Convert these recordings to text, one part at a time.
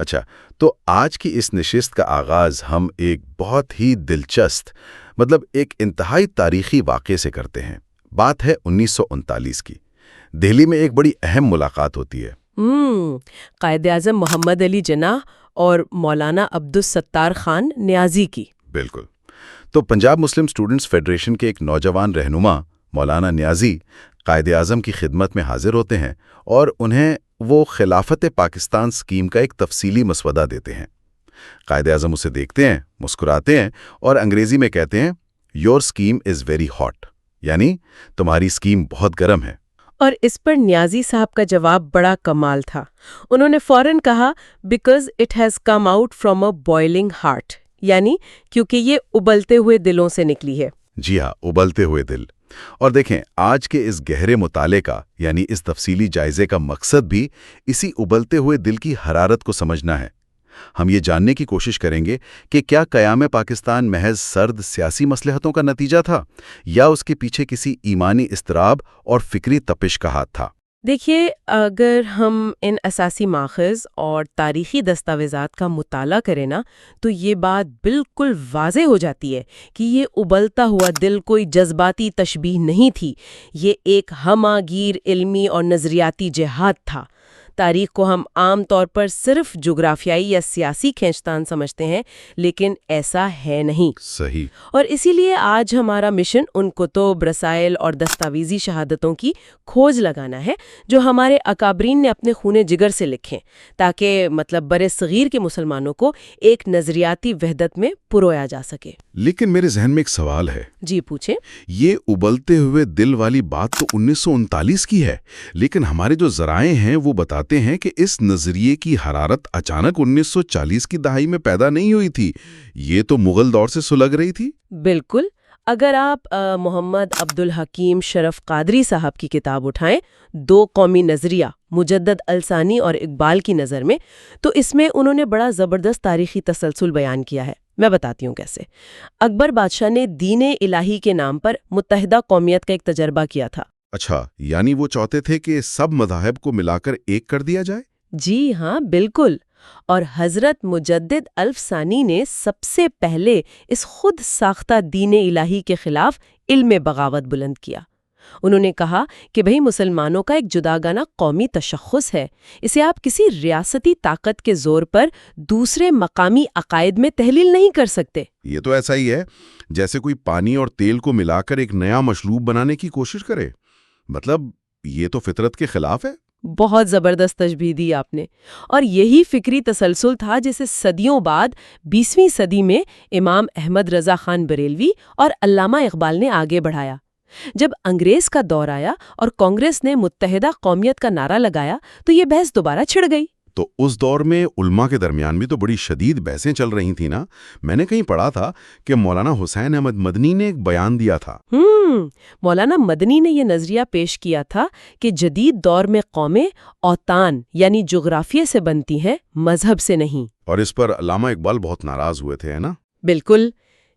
اچھا، تو آج کی اس نشست کا آغاز ہم ایک بہت ہی دلچسپ ایک انتہائی تاریخی واقعے سے کرتے ہیں۔ بات ہے 1939 کی۔ دہلی میں ایک بڑی اہم ملاقات ہوتی ہے۔ قائد اعظم محمد علی جناح اور مولانا عبدالستار خان نیازی کی۔ بالکل۔ تو پنجاب مسلم اسٹوڈنٹس فیڈریشن کے ایک نوجوان رہنما مولانا نیازی قائد اعظم کی خدمت میں حاضر ہوتے ہیں اور انہیں وہ خلافت پاکستان اسکیم کا ایک تفصیلی مسودہ دیتے ہیں۔ قائد اعظم اسے دیکھتے ہیں، مسکراتے ہیں اور انگریزی میں کہتے ہیں your scheme is very hot, یعنی تمہاری اسکیم بہت گرم ہے۔ اور اس پر نیازی صاحب کا جواب بڑا کمال تھا۔ انہوں نے فوراً کہا because it has come out from a boiling heart, یعنی کیونکہ یہ ابلتے ہوئے دلوں سے نکلی ہے۔ جی ہاں، ابلتے ہوئے دل۔ اور دیکھیں، آج کے اس گہرے مطالعے کا یعنی اس تفصیلی جائزے کا مقصد بھی اسی ابلتے ہوئے دل کی حرارت کو سمجھنا ہے۔ ہم یہ جاننے کی کوشش کریں گے کہ کیا قیام پاکستان محض سرد سیاسی مصلحتوں کا نتیجہ تھا یا اس کے پیچھے کسی ایمانی اضطراب اور فکری تپش کا ہاتھ تھا۔ دیکھیے، اگر ہم ان اساسی ماخذ اور تاریخی دستاویزات کا مطالعہ کریں نا، تو یہ بات بالکل واضح ہو جاتی ہے کہ یہ ابلتا ہوا دل کوئی جذباتی تشبیہ نہیں تھی، یہ ایک ہمہ گیر علمی اور نظریاتی جہاد تھا۔ تاریخ کو ہم عام طور پر صرف جغرافیائی یا سیاسی کھینچتان سمجھتے ہیں، لیکن ایسا ہے نہیں۔ صحیح۔ اور اسی لیے آج ہمارا مشن ان کتب، رسائل اور دستاویزی شہادتوں کی کھوج لگانا ہے جو ہمارے اکابرین نے اپنے خون جگر سے لکھیں، تاکہ برِ صغیر کے مسلمانوں کو ایک نظریاتی وحدت میں پرویا جا سکے۔ لیکن میرے ذہن میں ایک سوال ہے۔ جی پوچھیں۔ یہ ابلتے ہوئے دل والی بات تو 1939 کی ہے، لیکن ہمارے جو ذرائع ہیں وہ بتاتے ہیں کہ اس نظریے کی حرارت اچانک 1940 کی دہائی میں پیدا نہیں ہوئی تھی، یہ تو مغل دور سے سلگ رہی تھی۔ بالکل۔ اگر آپ محمد عبدالحکیم شرف قادری صاحب کی کتاب اٹھائیں، دو قومی نظریہ مجدد الثانی اور اقبال کی نظر میں، تو اس میں انہوں نے بڑا زبردست تاریخی تسلسل بیان کیا ہے۔ میں بتاتی ہوں کیسے۔ اکبر بادشاہ نے دین الہی کے نام پر متحدہ قومیت کا ایک تجربہ کیا تھا۔ اچھا، یعنی وہ چاہتے تھے کہ سب مذاہب کو ملا کر ایک کر دیا جائے؟ جی ہاں، بالکل۔ اور حضرت مجدد الف ثانی نے سب سے پہلے اس خود ساختہ دین الہی کے خلاف علم بغاوت بلند کیا۔ انہوں نے کہا کہ بھئی مسلمانوں کا ایک جداگانہ قومی تشخص ہے، اسے آپ کسی ریاستی طاقت کے زور پر دوسرے مقامی عقائد میں تحلیل نہیں کر سکتے۔ یہ تو ایسا ہی ہے جیسے کوئی پانی اور تیل کو ملا کر ایک نیا مشروب بنانے کی کوشش کرے۔ یہ تو فطرت کے خلاف ہے۔ بہت زبردست تشبیہ دی آپ نے، اور یہی فکری تسلسل تھا جسے صدیوں بعد 20ویں صدی میں امام احمد رضا خان بریلوی اور علامہ اقبال نے آگے بڑھایا۔ جب انگریز کا دور آیا اور کانگریس نے متحدہ قومیت کا نعرہ لگایا تو یہ بحث دوبارہ چھڑ گئی۔ تو اس دور میں علماء کے درمیان بھی تو بڑی شدید بحثیں چل رہی تھیں نا؟ میں نے کہیں پڑھا تھا کہ مولانا حسین احمد مدنی نے ایک بیان دیا تھا۔ مولانا مدنی نے یہ نظریہ پیش کیا تھا کہ جدید دور میں قومیں اوطان یعنی جغرافیے سے بنتی ہیں، مذہب سے نہیں۔ اور اس پر علامہ اقبال بہت ناراض ہوئے تھے، ہے نا؟ بالکل۔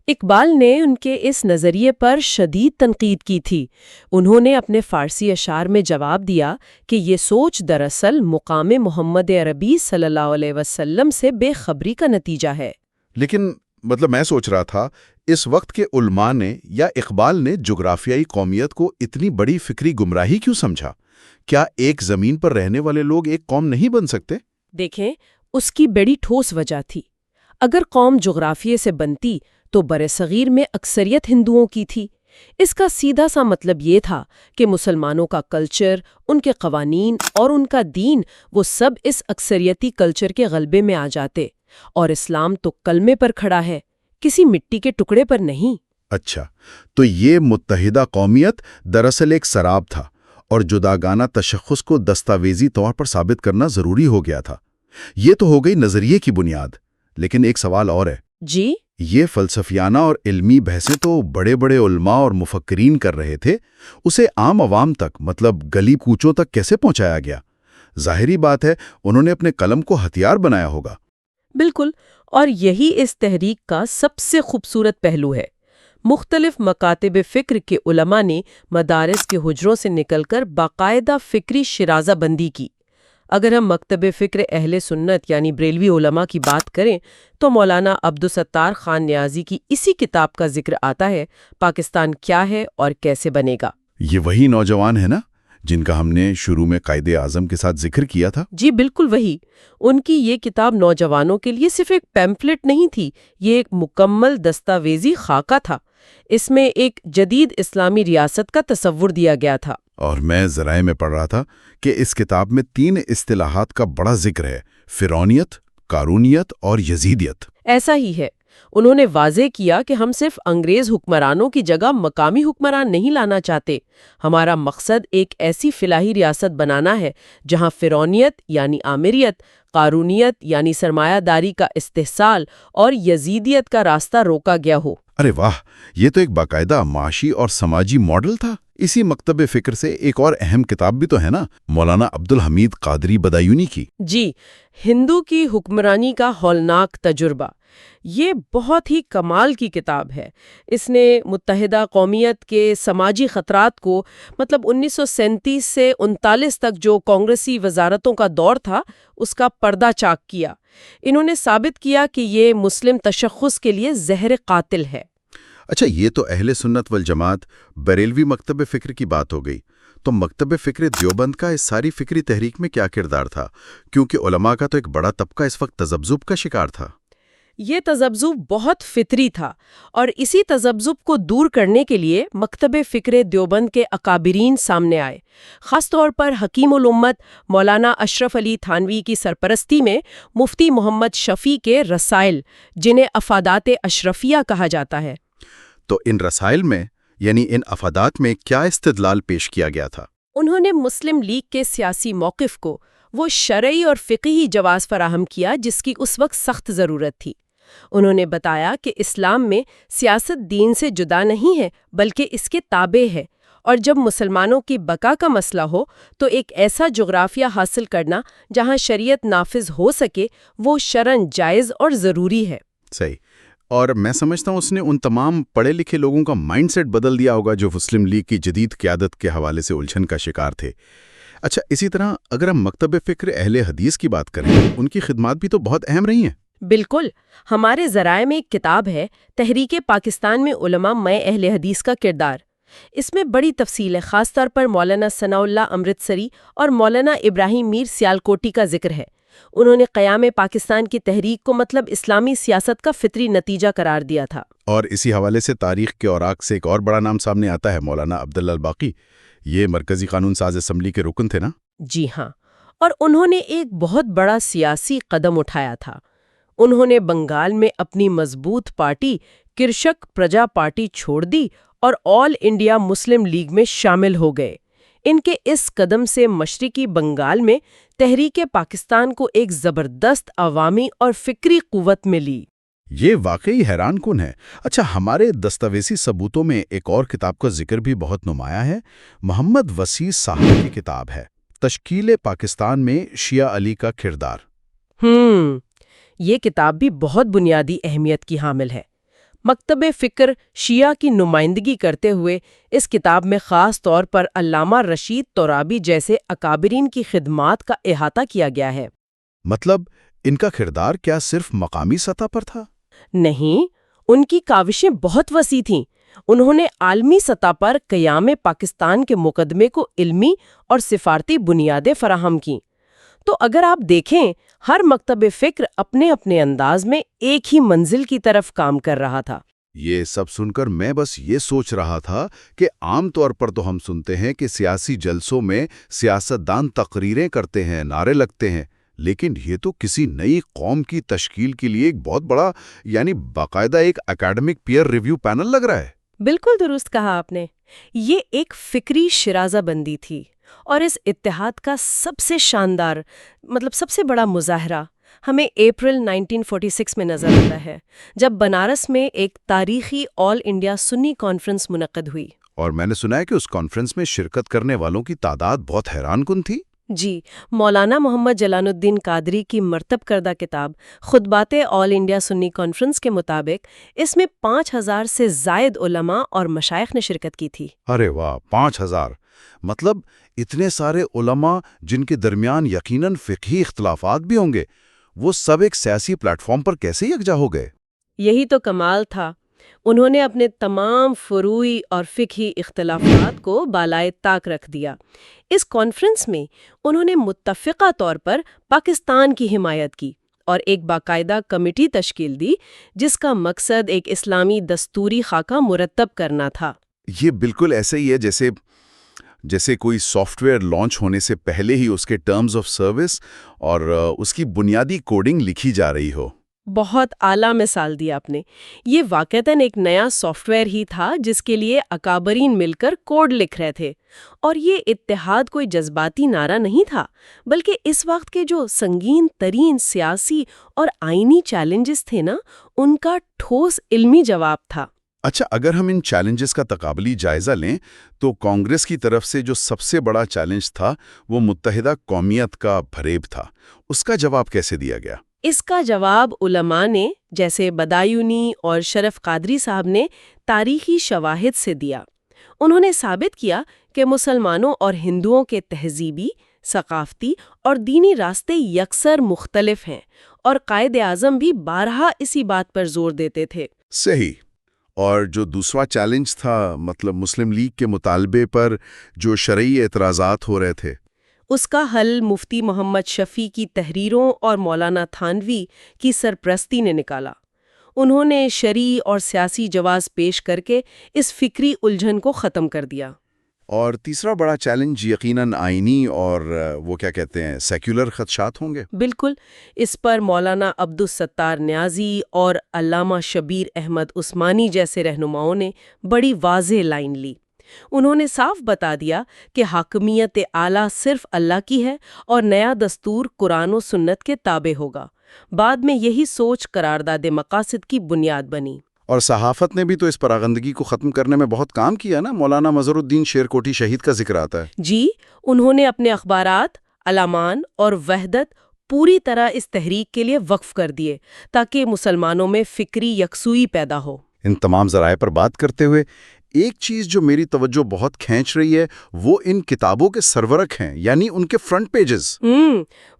اقبال نے ان کے اس نظریے پر شدید تنقید کی تھی۔ انہوں نے اپنے فارسی اشعار میں جواب دیا کہ یہ سوچ دراصل مقام محمد عربی صلی اللہ علیہ وسلم سے بے خبری کا نتیجہ ہے۔ لیکن میں سوچ رہا تھا اس وقت کے علماء نے یا اقبال نے جغرافیائی قومیت کو اتنی بڑی فکری گمراہی کیوں سمجھا؟ کیا ایک زمین پر رہنے والے لوگ ایک قوم نہیں بن سکتے؟ دیکھیں، اس کی بڑی ٹھوس وجہ تھی۔ اگر قوم جغرافیے سے بنتی تو برصغیر میں اکثریت ہندوؤں کی تھی۔ اس کا سیدھا سا مطلب یہ تھا کہ مسلمانوں کا کلچر، ان کے قوانین اور ان کا دین، وہ سب اس اکثریتی کلچر کے غلبے میں آ جاتے، اور اسلام تو کلمے پر کھڑا ہے، کسی مٹی کے ٹکڑے پر نہیں۔ اچھا، تو یہ متحدہ قومیت دراصل ایک سراب تھا اور جداگانہ تشخص کو دستاویزی طور پر ثابت کرنا ضروری ہو گیا تھا۔ یہ تو ہو گئی نظریے کی بنیاد، لیکن ایک سوال اور ہے۔ جی؟ یہ فلسفیانہ اور علمی بحثیں تو بڑے بڑے علماء اور مفکرین کر رہے تھے، اسے عام عوام تک گلی کوچوں تک کیسے پہنچایا گیا؟ ظاہری بات ہے انہوں نے اپنے قلم کو ہتھیار بنایا ہوگا۔ بالکل، اور یہی اس تحریک کا سب سے خوبصورت پہلو ہے۔ مختلف مکاتب فکر کے علماء نے مدارس کے حجروں سے نکل کر باقاعدہ فکری شرازہ بندی کی۔ اگر ہم مکتب فکر اہل سنت یعنی بریلوی علماء کی بات کریں تو مولانا عبدالستار خان نیازی کی اسی کتاب کا ذکر آتا ہے، پاکستان کیا ہے اور کیسے بنے گا۔ یہ وہی نوجوان ہے نا جن کا ہم نے شروع میں قائد اعظم کے ساتھ ذکر کیا تھا؟ جی بالکل وہی۔ ان کی یہ کتاب نوجوانوں کے لیے صرف ایک پیمفلٹ نہیں تھی، یہ ایک مکمل دستاویزی خاکہ تھا۔ اس میں ایک جدید اسلامی ریاست کا تصور دیا گیا تھا۔ اور میں ذرائع میں پڑھ رہا تھا کہ اس کتاب میں 3 اصطلاحات کا بڑا ذکر ہے: فرعونیت، قارونیت اور یزیدیت۔ ایسا ہی ہے۔ انہوں نے واضح کیا کہ ہم صرف انگریز حکمرانوں کی جگہ مقامی حکمران نہیں لانا چاہتے، ہمارا مقصد ایک ایسی فلاحی ریاست بنانا ہے جہاں فرعونیت یعنی آمریت، قارونیت یعنی سرمایہ داری کا استحصال اور یزیدیت کا راستہ روکا گیا ہو۔ ارے واہ، یہ تو ایک باقاعدہ معاشی اور سماجی ماڈل تھا۔ اسی مکتب فکر سے ایک اور اہم کتاب بھی تو ہے نا، مولانا عبدالحمید قادری بدایونی کی۔ جی، ہندو کی حکمرانی کا ہولناک تجربہ۔ یہ بہت ہی کمال کی کتاب ہے۔ اس نے متحدہ قومیت کے سماجی خطرات کو 1937 سے 39 تک جو کانگریسی وزارتوں کا دور تھا اس کا پردہ چاک کیا۔ انہوں نے ثابت کیا کہ یہ مسلم تشخص کے لیے زہر قاتل ہے۔ اچھا، یہ تو اہل سنت والجماعت بریلوی مکتب فکر کی بات ہو گئی، تو مکتب فکر دیوبند کا اس ساری فکری تحریک میں کیا کردار تھا؟ کیونکہ علماء کا تو ایک بڑا طبقہ اس وقت تذبذب کا شکار تھا۔ یہ تذبذب بہت فطری تھا، اور اسی تذبذب کو دور کرنے کے لیے مکتب فکر دیوبند کے اکابرین سامنے آئے۔ خاص طور پر حکیم الامت مولانا اشرف علی تھانوی کی سرپرستی میں مفتی محمد شفیع کے رسائل، جنہیں افادات اشرفیہ کہا جاتا ہے۔ تو ان رسائل میں یعنی ان افادات میں کیا استدلال پیش کیا گیا تھا؟ انہوں نے مسلم لیگ کے سیاسی موقف کو وہ شرعی اور فقہی جواز فراہم کیا جس کی اس وقت سخت ضرورت تھی۔ انہوں نے بتایا کہ اسلام میں سیاست دین سے جدا نہیں ہے بلکہ اس کے تابع ہے، اور جب مسلمانوں کی بقا کا مسئلہ ہو تو ایک ایسا جغرافیہ حاصل کرنا جہاں شریعت نافذ ہو سکے وہ شرعاً جائز اور ضروری ہے۔ صحیح۔ اور میں سمجھتا ہوں اس نے ان تمام پڑھے لکھے لوگوں کا مائنڈ سیٹ بدل دیا ہوگا جو مسلم لیگ کی جدید قیادت کے حوالے سے الجھن کا شکار تھے۔ اچھا، اسی طرح اگر ہم مکتب فکر اہل حدیث کی بات کریں، ان کی خدمات بھی تو بہت اہم رہی ہیں۔ بالکل۔ ہمارے ذرائع میں ایک کتاب ہے، تحریک پاکستان میں علماء میں اہل حدیث کا کردار۔ اس میں بڑی تفصیل ہے، خاص طور پر مولانا ثناء اللہ امرتسری اور مولانا ابراہیم میر سیالکوٹی کا ذکر ہے۔ انہوں نے قیام پاکستان کی تحریک کو اسلامی سیاست کا فطری نتیجہ قرار دیا تھا۔ اور اسی حوالے سے تاریخ کے اوراق سے ایک اور بڑا نام سامنے آتا ہے، مولانا عبداللہ الباقی۔ یہ مرکزی قانون ساز اسمبلی کے رکن تھے نا؟ جی ہاں، اور انہوں نے ایک بہت بڑا سیاسی قدم اٹھایا تھا۔ انہوں نے بنگال میں اپنی مضبوط پارٹی کرشک پرجا پارٹی چھوڑ دی اور آل انڈیا مسلم لیگ میں شامل ہو گئے۔ ان کے اس قدم سے مشرقی بنگال میں تحریک پاکستان کو ایک زبردست عوامی اور فکری قوت ملی۔ یہ واقعی حیران کن ہے۔ اچھا، ہمارے دستاویزی ثبوتوں میں ایک اور کتاب کا ذکر بھی بہت نمایاں ہے۔ محمد وسیع صاحب کی کتاب ہے، تشکیل پاکستان میں شیعہ علی کا کردار۔ یہ کتاب بھی بہت بنیادی اہمیت کی حامل ہے۔ مکتب فکر شیعہ کی نمائندگی کرتے ہوئے اس کتاب میں خاص طور پر علامہ رشید ترابی جیسے اکابرین کی خدمات کا احاطہ کیا گیا ہے۔ مطلب ان کا کردار کیا صرف مقامی سطح پر تھا؟ نہیں، ان کی کاوشیں بہت وسیع تھیں۔ انہوں نے عالمی سطح پر قیام پاکستان کے مقدمے کو علمی اور سفارتی بنیادیں فراہم کیں۔ تو اگر آپ دیکھیں، ہر مکتب فکر اپنے اپنے انداز میں ایک ہی منزل کی طرف کام کر رہا تھا۔ یہ سب سن کر میں بس یہ سوچ رہا تھا کہ عام طور پر تو ہم سنتے ہیں کہ سیاسی جلسوں میں سیاستدان تقریریں کرتے ہیں، نعرے لگتے ہیں، لیکن یہ تو کسی نئی قوم کی تشکیل کے لیے ایک بہت بڑا، یعنی باقاعدہ ایک اکیڈمک پیئر ریویو پینل لگ رہا ہے۔ بالکل درست کہا آپ نے۔ یہ ایک فکری شرازہ بندی تھی، اور اس اتحاد کا سب سے شاندار سب سے بڑا مظاہرہ ہمیں اپریل 1946 میں نظر آتا ہے، جب بنارس میں ایک تاریخی آل انڈیا سنی کانفرنس منعقد ہوئی۔ اور میں نے سنا ہے کہ اس کانفرنس میں شرکت کرنے والوں کی تعداد بہت حیران کن تھی۔ جی، مولانا محمد جلال الدین قادری کی مرتب کردہ کتاب خطبات آل انڈیا سنی کانفرنس کے مطابق اس میں 5000 سے زائد علماء اور مشائخ نے شرکت کی تھی۔ ارے واہ، 5000! مطلب اتنے سارے علماء جن کے درمیان یقیناً فقہی اختلافات بھی ہوں گے، وہ سب ایک سیاسی پلیٹ فارم پر کیسے یکجا ہو گئے؟ یہی تو کمال تھا۔ انہوں نے اپنے تمام فروعی اور فقہی اختلافات کو بالائے طاق رکھ دیا۔ اس کانفرنس میں انہوں نے متفقہ طور پر پاکستان کی حمایت کی اور ایک باقاعدہ کمیٹی تشکیل دی جس کا مقصد ایک اسلامی دستوری خاکہ مرتب کرنا تھا۔ یہ بالکل ایسے ہی ہے جیسے کوئی سافٹ ویئر لانچ ہونے سے پہلے ہی اس کے ٹرمز آف سروس اور اس کی بنیادی کوڈنگ لکھی جا رہی ہو۔ بہت اعلیٰ مثال دی آپ نے۔ یہ واقعتاً ایک نیا سافٹ ویئر ہی تھا جس کے لیے اکابرین مل کر کوڈ لکھ رہے تھے، اور یہ اتحاد کوئی جذباتی نعرہ نہیں تھا، بلکہ اس وقت کے جو سنگین ترین سیاسی اور آئینی چیلنجز تھے نا، ان کا ٹھوس علمی جواب تھا۔ اچھا، اگر ہم ان چیلنجز کا تقابلی جائزہ لیں تو کانگریس کی طرف سے جو سب سے بڑا چیلنج تھا وہ متحدہ قومیت کا فریب تھا۔ اس کا جواب کیسے دیا گیا؟ اس کا جواب علماء نے، جیسے بدایونی اور شرف قادری صاحب نے، تاریخی شواہد سے دیا۔ انہوں نے ثابت کیا کہ مسلمانوں اور ہندوؤں کے تہذیبی، ثقافتی اور دینی راستے یکسر مختلف ہیں، اور قائد اعظم بھی بارہا اسی بات پر زور دیتے تھے۔ صحیح۔ اور جو دوسرا چیلنج تھا، مطلب مسلم لیگ کے مطالبے پر جو شرعی اعتراضات ہو رہے تھے، اس کا حل مفتی محمد شفیع کی تحریروں اور مولانا تھانوی کی سرپرستی نے نکالا۔ انہوں نے شرعی اور سیاسی جواز پیش کر کے اس فکری الجھن کو ختم کر دیا۔ اور تیسرا بڑا چیلنج یقیناً آئینی اور وہ کیا کہتے ہیں سیکولر خدشات ہوں گے۔ بالکل، اس پر مولانا عبدالستار نیازی اور علامہ شبیر احمد عثمانی جیسے رہنماؤں نے بڑی واضح لائن لی۔ انہوں نے صاف بتا دیا کہ حاکمیت اعلیٰ صرف اللہ کی ہے اور نیا دستور قرآن و سنت کے تابع ہوگا۔ بعد میں یہی سوچ قرارداد مقاصد کی بنیاد بنی۔ اور صحافت نے بھی تو اس پراغندگی کو ختم کرنے میں بہت کام کیا نا۔ مولانا مظہر الدین شیرکوٹی شہید کا ذکر آتا ہے۔ جی، انہوں نے اپنے اخبارات، علامان اور وحدت پوری طرح اس تحریک کے لیے وقف کر دیے تاکہ مسلمانوں میں فکری یکسوئی پیدا ہو۔ ان تمام ذرائع پر بات کرتے ہوئے ایک چیز جو میری توجہ بہت کھینچ رہی ہے وہ ان کتابوں کے سرورق ہیں، یعنی ان کے فرنٹ پیجز۔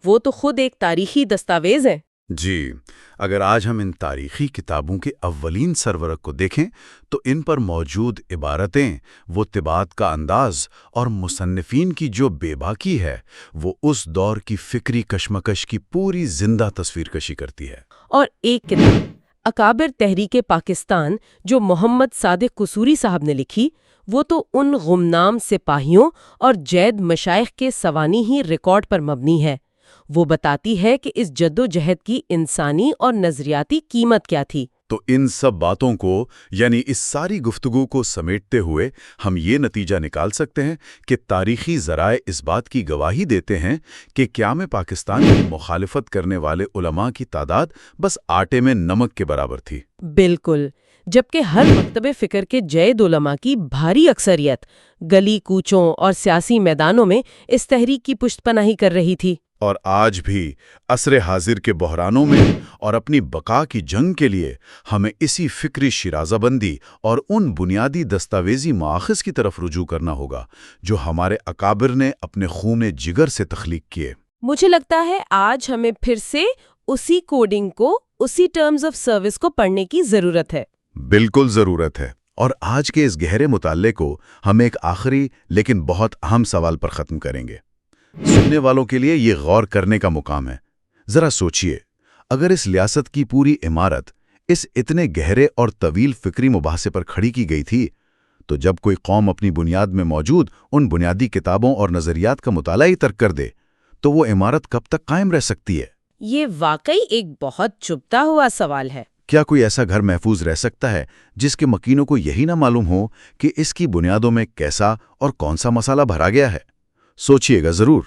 وہ تو خود ایک تاریخی دستاویز ہے۔ جی، اگر آج ہم ان تاریخی کتابوں کے اولین سرورق کو دیکھیں تو ان پر موجود عبارتیں، وہ طباعت کا انداز اور مصنفین کی جو بے باکی ہے، وہ اس دور کی فکری کشمکش کی پوری زندہ تصویر کشی کرتی ہے۔ اور ایک کتاب اکابر تحریک پاکستان جو محمد صادق قصوری صاحب نے لکھی، وہ تو ان غمنام سپاہیوں اور جید مشائخ کے سوانح ہی ریکارڈ پر مبنی ہے۔ وہ بتاتی ہے کہ اس جد و جہد کی انسانی اور نظریاتی قیمت کیا تھی۔ تو ان سب باتوں کو، یعنی اس ساری گفتگو کو سمیٹتے ہوئے ہم یہ نتیجہ نکال سکتے ہیں کہ تاریخی ذرائع اس بات کی گواہی دیتے ہیں کہ قیام پاکستان کی مخالفت کرنے والے علماء کی تعداد بس آٹے میں نمک کے برابر تھی۔ بالکل، جبکہ ہر مکتب فکر کے جید علماء کی بھاری اکثریت گلی کوچوں اور سیاسی میدانوں میں اس تحریک کی پشت پناہی کر رہی تھی۔ اور آج بھی عصر حاضر کے بحرانوں میں اور اپنی بقا کی جنگ کے لیے ہمیں اسی فکری شیرازہ بندی اور ان بنیادی دستاویزی مآخذ کی طرف رجوع کرنا ہوگا جو ہمارے اکابر نے اپنے خون جگر سے تخلیق کیے۔ مجھے لگتا ہے آج ہمیں پھر سے اسی کوڈنگ کو، اسی ٹرمز آف سروس کو پڑھنے کی ضرورت ہے۔ بالکل ضرورت ہے۔ اور آج کے اس گہرے مطالعے کو ہم ایک آخری لیکن بہت اہم سوال پر ختم کریں گے۔ سننے والوں کے لیے یہ غور کرنے کا مقام ہے۔ ذرا سوچئے، اگر اس ریاست کی پوری عمارت اس اتنے گہرے اور طویل فکری مباحثے پر کھڑی کی گئی تھی، تو جب کوئی قوم اپنی بنیاد میں موجود ان بنیادی کتابوں اور نظریات کا مطالعہ ہی ترک کر دے تو وہ عمارت کب تک قائم رہ سکتی ہے؟ یہ واقعی ایک بہت چبھتا ہوا سوال ہے۔ کیا کوئی ایسا گھر محفوظ رہ سکتا ہے جس کے مکینوں کو یہی نہ معلوم ہو کہ اس کی بنیادوں میں کیسا اور کون سا مسالہ بھرا گیا ہے؟ سوچئے گا ضرور۔